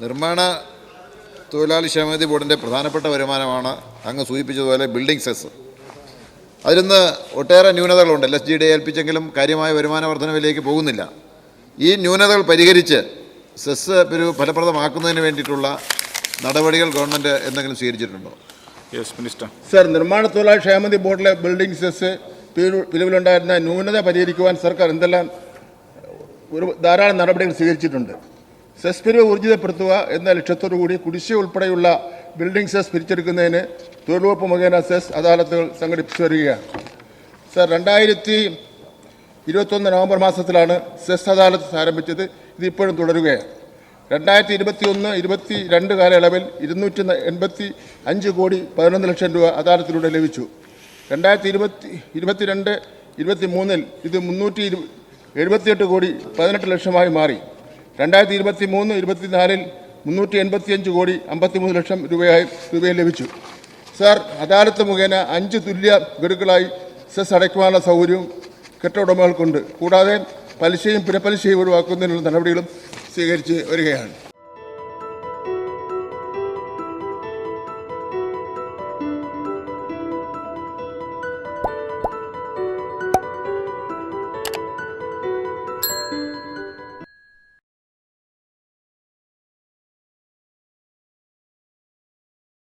നിർമ്മാണ തൊഴിലാളി ക്ഷേമനിധി ബോർഡിൻ്റെ പ്രധാനപ്പെട്ട വരുമാനമാണ് അങ്ങ് സൂചിപ്പിച്ചതുപോലെ ബിൽഡിംഗ് സെസ്. അതിലിന്ന് ഒട്ടേറെ ന്യൂനതകളുണ്ട്. LSGD ഏൽപ്പിച്ചെങ്കിലും കാര്യമായ വരുമാന വർധനവിലേക്ക് പോകുന്നില്ല. ഈ ന്യൂനതകൾ പരിഹരിച്ച് സെസ് ഒരു ഫലപ്രദമാക്കുന്നതിന് വേണ്ടിയിട്ടുള്ള നടപടികൾ ഗവൺമെൻറ് എന്തെങ്കിലും സ്വീകരിച്ചിട്ടുണ്ടോ? Yes minister. സർ, നിർമ്മാണ തൊഴിലാളി ക്ഷേമനിധി ബോർഡിലെ ബിൽഡിംഗ് സെസ് പിരിവിലുണ്ടായിരുന്ന ന്യൂനത പരിഹരിക്കുവാൻ സർക്കാർ എന്തെല്ലാം ധാരാളം നടപടികൾ സ്വീകരിച്ചിട്ടുണ്ട്. സെസ് പിരിവ് ഊർജിതപ്പെടുത്തുക എന്ന ലക്ഷ്യത്തോടു കൂടി കുടിശ്ശിക ഉൾപ്പെടെയുള്ള ബിൽഡിംഗ് സെസ് പിരിച്ചെടുക്കുന്നതിന് തൊഴിൽ വകുപ്പ് മുഖേന സെസ് അദാലത്തുകൾ സംഘടിപ്പിച്ചു വരികയാണ്. സർ, 2021 നവംബർ മാസത്തിലാണ് സെസ് അദാലത്ത് ആരംഭിച്ചത്. ഇതിപ്പോഴും തുടരുകയാണ്. 2021-22 കാലയളവിൽ 285 കോടി 11 ലക്ഷം രൂപ അദാലത്തിലൂടെ ലഭിച്ചു. 2022-23 ഇത് 378 കോടി 18 ലക്ഷമായി മാറി. 2023-24 385 കോടി 53 ലക്ഷം രൂപയും ലഭിച്ചു. സർ, അദാലത്ത് മുഖേന 5 തുല്യ ഗഡുക്കളായി സെസ് അടയ്ക്കുവാനുള്ള സൗകര്യവും കെട്ടിട ഉടമകൾക്കുണ്ട്. കൂടാതെ പലിശയും പുനഃപലിശയും ഒഴിവാക്കുന്നതിനുള്ള നടപടികളും സ്വീകരിച്ച് വരികയാണ്.